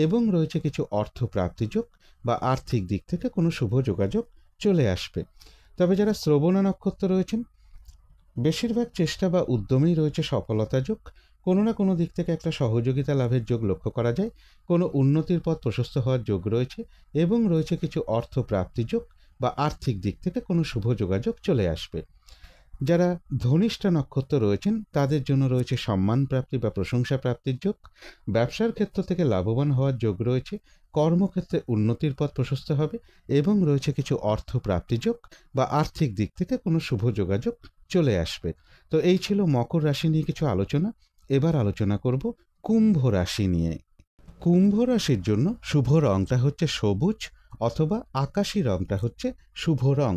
এবং রয়েছে কিছু অর্থ প্রাপ্তি যোগ বা আর্থিক দিক থেকে কোনো শুভ যোগাযোগ চলে আসবে। তবে যারা শ্রবণা নক্ষত্র রয়েছেন, বেশিরভাগ চেষ্টা বা উদ্যমেই রয়েছে সফলতা যোগ। কোনো না কোনো দিক থেকে একটা সহযোগিতা লাভের যোগ লক্ষ্য করা যায়। কোনো উন্নতির পথ প্রশস্ত হওয়ার যোগ রয়েছে, এবং রয়েছে কিছু অর্থ প্রাপ্তি যোগ বা আর্থিক দিক থেকে কোনো শুভ যোগাযোগ চলে আসবে। যারা ধনিষ্ঠা নক্ষত্র রয়েছেন, তাদের জন্য রয়েছে সম্মান প্রাপ্তি বা প্রশংসা প্রাপ্তির যোগ। ব্যবসার ক্ষেত্র থেকে লাভবান হওয়ার যোগ রয়েছে। কর্মক্ষেত্রে উন্নতির পথ প্রশস্ত হবে, এবং রয়েছে কিছু অর্থ প্রাপ্তি যোগ বা আর্থিক দিক থেকে কোনো শুভ যোগাযোগ চলে আসবে। তো এই ছিল মকর রাশি নিয়ে কিছু আলোচনা। এবার আলোচনা করব কুম্ভ রাশি নিয়ে। কুম্ভ রাশির জন্য শুভ রংটা হচ্ছে সবুজ অথবা আকাশি রংটা হচ্ছে শুভ রং।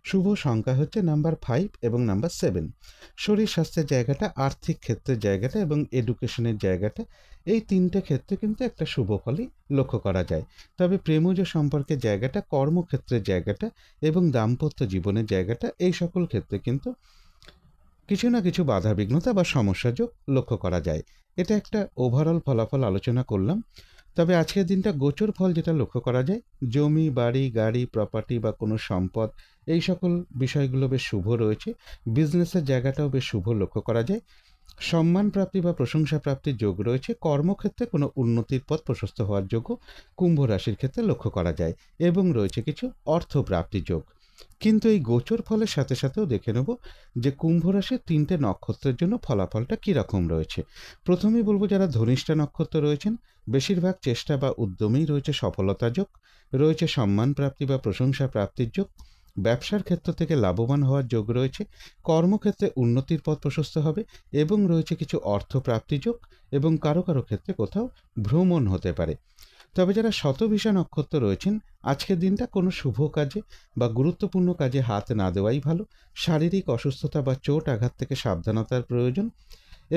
শুভ সংখ্যা হচ্ছে নাম্বার 5 এবং নাম্বার 7। শরীর স্বাস্থ্যের জায়গাটা, আর্থিক ক্ষেত্রের জায়গাটা এবং এডুকেশনের জায়গাটা, এই তিনটে ক্ষেত্রে কিন্তু একটা শুভ ফলই লক্ষ্য করা যায়। তবে প্রেমজ সম্পর্কের জায়গাটা, কর্মক্ষেত্রের জায়গাটা এবং দাম্পত্য জীবনের জায়গাটা, এই সকল ক্ষেত্রে কিন্তু কিছু না কিছু বাধা বিঘ্নতা বা সমস্যাযোগ লক্ষ্য করা যায়। এটা একটা ওভারঅল ফলাফল আলোচনা করলাম। তবে আজকের দিনটা গোচর ফল যেটা লক্ষ্য করা যায়, জমি, বাড়ি, গাড়ি, প্রপার্টি বা কোনো সম্পদ, এই সকল বিষয়গুলো বেশ শুভ রয়েছে। বিজনেসের জায়গাটাও বেশ শুভ লক্ষ্য করা যায়। সম্মান প্রাপ্তি বা প্রশংসা প্রাপ্তির যোগ রয়েছে। কর্মক্ষেত্রে কোনো উন্নতির পথ প্রশস্ত হওয়ার যোগ্য কুম্ভ রাশির ক্ষেত্রে লক্ষ্য করা যায় এবং রয়েছে কিছু অর্থ প্রাপ্তির যোগ। কিন্তু এই গোচর ফলের সাথে সাথেও দেখে নেব যে কুম্ভ রাশির 3টে নক্ষত্রের জন্য ফলাফলটা কীরকম রয়েছে। প্রথমেই বলবো, যারা ধনিষ্ঠা নক্ষত্র রয়েছেন, বেশিরভাগ চেষ্টা বা উদ্যমেই রয়েছে সফলতা যোগ, রয়েছে সম্মান প্রাপ্তি বা প্রশংসা প্রাপ্তির যোগ, ব্যবসার ক্ষেত্র থেকে লাভবান হওয়ার যোগ রয়েছে, কর্মক্ষেত্রে উন্নতির পথ প্রশস্ত হবে এবং রয়েছে কিছু অর্থ প্রাপ্তি যোগ এবং কারো কারো ক্ষেত্রে কোথাও ভ্রমণ হতে পারে। তবে যারা শতভিষা নক্ষত্র রয়েছেন, আজকের দিনটা কোনো শুভ কাজে বা গুরুত্বপূর্ণ কাজে হাত না দেওয়াই ভালো। শারীরিক অসুস্থতা বা চোট আঘাত থেকে সাবধানতার প্রয়োজন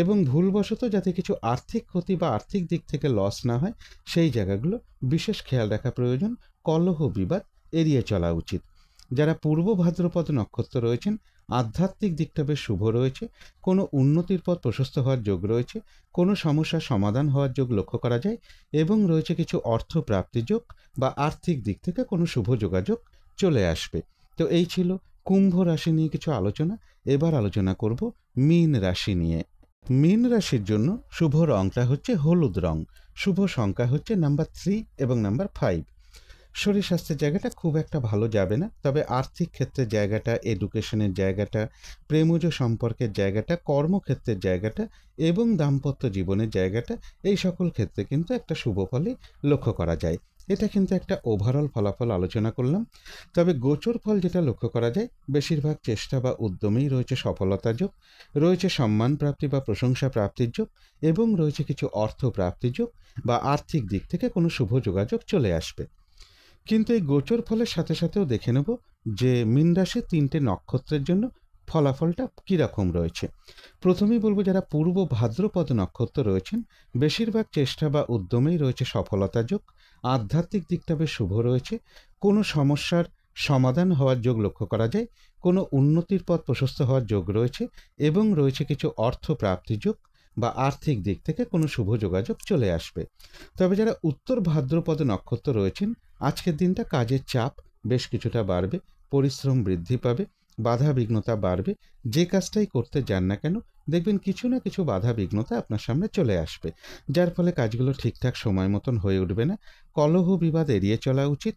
এবং ভুলবশত যাতে কিছু আর্থিক ক্ষতি বা আর্থিক দিক থেকে লস না হয়, সেই জায়গাগুলো বিশেষ খেয়াল রাখা প্রয়োজন। কলহ বিবাদ এড়িয়ে চলা উচিত। যারা পূর্ব ভাদ্রপদ নক্ষত্র রয়েছেন, আধ্যাত্মিক দিকটা বেশ শুভ রয়েছে। কোনো উন্নতির পথ প্রশস্ত হওয়ার যোগ রয়েছে, কোনো সমস্যার সমাধান হওয়ার যোগ লক্ষ্য করা যায় এবং রয়েছে কিছু অর্থ প্রাপ্তি যোগ বা আর্থিক দিক থেকে কোনো শুভ যোগাযোগ চলে আসবে। তো এই ছিল কুম্ভ রাশি নিয়ে কিছু আলোচনা। এবার আলোচনা করব মীন রাশি নিয়ে। মীন রাশির জন্য শুভ রংটা হচ্ছে হলুদ রং। শুভ সংখ্যা হচ্ছে নাম্বার 3 এবং নাম্বার 5। শরীর স্বাস্থ্যের জায়গাটা খুব একটা ভালো যাবে না, তবে আর্থিক ক্ষেত্রের জায়গাটা, এডুকেশনের জায়গাটা, প্রেমজ সম্পর্কের জায়গাটা, কর্মক্ষেত্রের জায়গাটা এবং দাম্পত্য জীবনের জায়গাটা, এই সকল ক্ষেত্রে কিন্তু একটা শুভ ফলই লক্ষ্য করা যায়। এটা কিন্তু একটা ওভারঅল ফলাফল আলোচনা করলাম। তবে গোচর ফল যেটা লক্ষ্য করা যায়, বেশিরভাগ চেষ্টা বা উদ্যমেই রয়েছে সফলতা যোগ, রয়েছে সম্মান প্রাপ্তি বা প্রশংসা প্রাপ্তির যোগ এবং রয়েছে কিছু অর্থ প্রাপ্তির যোগ বা আর্থিক দিক থেকে কোনো শুভ যোগাযোগ চলে আসবে। কিন্তু এই গোচর ফলের সাথে সাথেও দেখে নেব যে মীন রাশির 3টে নক্ষত্রের জন্য ফলাফলটা কীরকম রয়েছে। প্রথমেই বলবো, যারা পূর্ব ভাদ্রপদ নক্ষত্র রয়েছেন, বেশিরভাগ চেষ্টা বা উদ্যমেই রয়েছে সফলতা যোগ, আধ্যাত্মিক দিকটা বেশ শুভ রয়েছে, কোনো সমস্যার সমাধান হওয়ার যোগ লক্ষ্য করা যায়, কোনো উন্নতির পথ প্রশস্ত হওয়ার যোগ রয়েছে এবং রয়েছে কিছু অর্থ প্রাপ্তি যোগ বা আর্থিক দিক থেকে কোনো শুভ যোগাযোগ চলে আসবে। তবে যারা উত্তর ভাদ্রপদ নক্ষত্র রয়েছেন, আজকের দিনটা কাজের চাপ বেশ কিছুটা বাড়বে, পরিশ্রম বৃদ্ধি পাবে, বাধা বিঘ্নতা বাড়বে। যে কাজটাই করতে যান না কেন, দেখবেন কিছু না কিছু বাধা বিঘ্নতা আপনার সামনে চলে আসবে, যার ফলে কাজগুলো ঠিকঠাক সময় মতন হয়ে উঠবে না। কলহ বিবাদ এড়িয়ে চলা উচিত,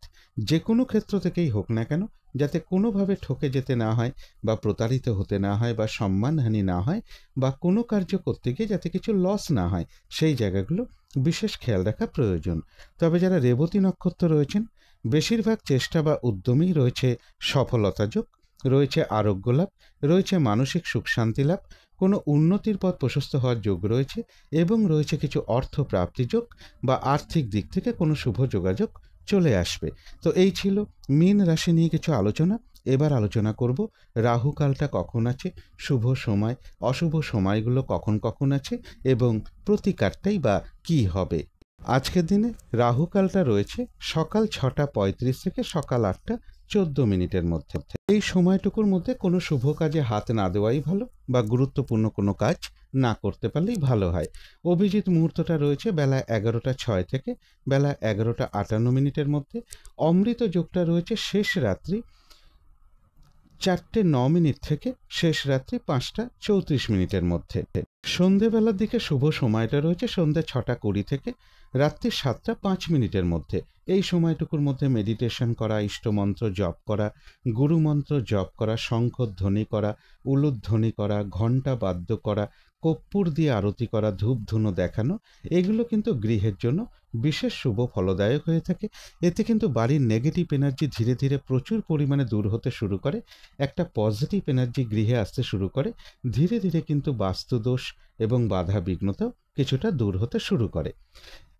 যে কোনো ক্ষেত্র থেকেই হোক না কেন, যাতে কোনোভাবে ঠকে যেতে না হয় বা প্রতারিত হতে না হয় বা সম্মানহানি না হয় বা কোনো কার্য করতে গিয়ে যাতে কিছু লস না হয়, সেই জায়গাগুলো বিশেষ খেয়াল রাখা প্রয়োজন। তবে যারা রেবতী নক্ষত্র রয়েছেন, বেশিরভাগ চেষ্টা বা উদ্যমেই রয়েছে সফলতা যোগ, রয়েছে আরোগ্য লাভ, রয়েছে মানসিক সুখ শান্তি লাভ, কোনো উন্নতির পথ প্রশস্ত হওয়ার যোগ রয়েছে এবং রয়েছে কিছু অর্থ প্রাপ্তি যোগ বা আর্থিক দিক থেকে কোনো শুভ যোগাযোগ চলে আসবে। তো এই ছিল মীন রাশি নিয়ে কিছু আলোচনা। এবার আলোচনা করব রাহুকালটা কখন আছে, শুভ সময় অশুভ সময়গুলো কখন কখন আছে এবং প্রতিকারটাই বা কী হবে। আজকের দিনে রাহুকালটা রয়েছে সকাল 6:35 থেকে সকাল 8:14 মধ্যে। এই সময়টুকুর মধ্যে কোনো শুভ কাজে হাত না দেওয়াই ভালো বা গুরুত্বপূর্ণ কোনো কাজ না করতে পারলেই ভালো হয়। অভিজিৎ মুহূর্তটা রয়েছে বেলা 11:06 থেকে বেলা 11:58 মধ্যে। অমৃত যোগটা রয়েছে শেষ রাত্রি 4:09 থেকে শেষ রাত্রি 5:34 মধ্যে। সন্ধেবেলার দিকে শুভ সময়টা রয়েছে সন্ধ্যে 6:20 থেকে রাত্রি 7:05 মধ্যে। এই সময়টুকুর মধ্যে মেডিটেশন করা, ইষ্টমন্ত্র জপ করা, গুরুমন্ত্র জপ করা, শঙ্খধ্বনি করা, উলুধ্বনি করা, ঘণ্টা বাদ্য করা, কর্পূর দিয়ে আরতি করা, ধূপ ধুনো দেখানো, এগুলো কিন্তু গৃহের জন্য বিশেষ শুভ ফলদায়ক হয়ে থাকে। এতে কিন্তু বাড়ির নেগেটিভ এনার্জি ধীরে ধীরে প্রচুর পরিমাণে দূর হতে শুরু করে, একটা পজিটিভ এনার্জি গৃহে আসতে শুরু করে। ধীরে ধীরে কিন্তু বাস্তুদোষ এবং বাধা বিঘ্নতাও কিছুটা দূর হতে শুরু করে।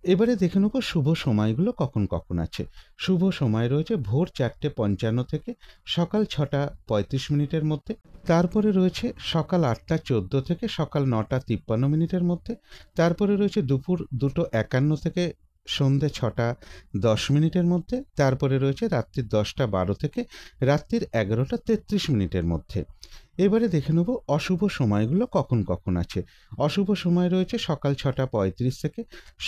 এবারে দেখে নেব শুভ সময়গুলো কখন কখন আছে। শুভ সময় রয়েছে ভোর 4:55 থেকে সকাল 6:35 মধ্যে। তারপরে রয়েছে সকাল 8:14 থেকে সকাল 9:53 মধ্যে। তারপরে রয়েছে দুপুর 2:51 থেকে সন্ধ্যে 6:10 মধ্যে। তারপরে রয়েছে রাত্রির 10:12 থেকে রাত্রির 11:33 মধ্যে। এবারে দেখে নেব অশুভ সময়গুলো কখন কখন আছে। অশুভ সময় রয়েছে সকাল 6:35 থেকে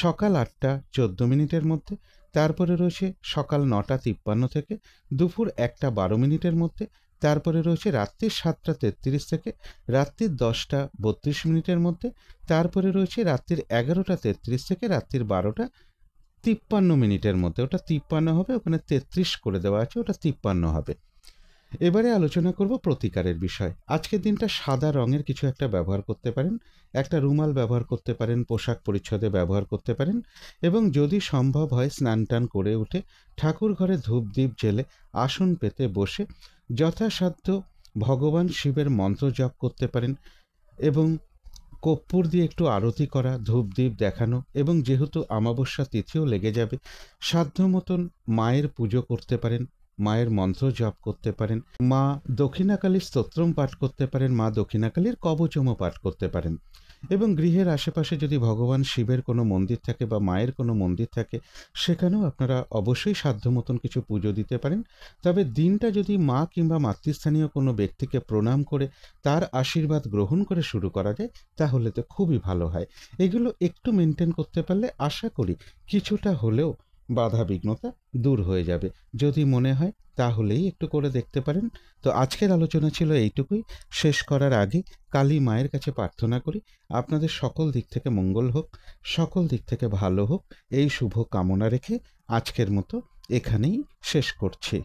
সকাল 8:14 মধ্যে। তারপরে রয়েছে সকাল 9:53 থেকে দুপুর 1:12 মধ্যে। তারপরে রয়েছে রাত্রির 7:33 থেকে রাত্রির 10:32 মধ্যে। তারপরে রয়েছে রাত্রির 11:33 থেকে রাত্রির 12:53 মধ্যে। ওটা 53 হবে, ওখানে 33 করে দেওয়া আছে, ওটা 53 হবে। এবারে আলোচনা করব প্রতিকারের বিষয়। আজকের দিনটা সাদা রঙের কিছু একটা ব্যবহার করতে পারেন, একটা রুমাল ব্যবহার করতে পারেন, পোশাক পরিচ্ছদে ব্যবহার করতে পারেন, এবং যদি সম্ভব হয় স্নান টান করে উঠে ঠাকুর ঘরে ধূপ দ্বীপ জেলে আসন পেতে বসে যথাসাধ্য ভগবান শিবের মন্ত্র জপ করতে পারেন, এবং কর্পূর দিয়ে একটু আরতি করা, ধূপ দ্বীপ দেখানো, এবং যেহেতু অমাবস্যা তিথিও লেগে যাবে, সাধ্য মতন মায়ের পুজো করতে পারেন, মায়ের মন্ত্র জপ করতে পারেন, মা দক্ষিণাকালীর স্তোত্রম পাঠ করতে পারেন, মা দক্ষিণাকালীর কবচমও পাঠ করতে পারেন, এবং গৃহের আশেপাশে যদি ভগবান শিবের কোনো মন্দির থাকে বা মায়ের কোনো মন্দির থাকে সেখানেও আপনারা অবশ্যই সাধ্য মতন কিছু পুজো দিতে পারেন। তবে দিনটা যদি মা কিংবা মাতৃস্থানীয় কোনো ব্যক্তিকে প্রণাম করে তার আশীর্বাদ গ্রহণ করে শুরু করা যায় তাহলে তো খুবই ভালো হয়। এগুলো একটু মেনটেন করতে পারলে আশা করি কিছুটা হলেও বাধা বিঘ্নতা দূর হয়ে যাবে। যদি মনে হয় তাহলেই একটু করে দেখতে পারেন। তো আজকের আলোচনা ছিল এইটুকুই। শেষ করার আগে কালী মায়ের কাছে প্রার্থনা করি আপনাদের সকল দিক থেকে মঙ্গল হোক, সকল দিক থেকে ভালো হোক, এই শুভ কামনা রেখে আজকের মতো এখানেই শেষ করছি।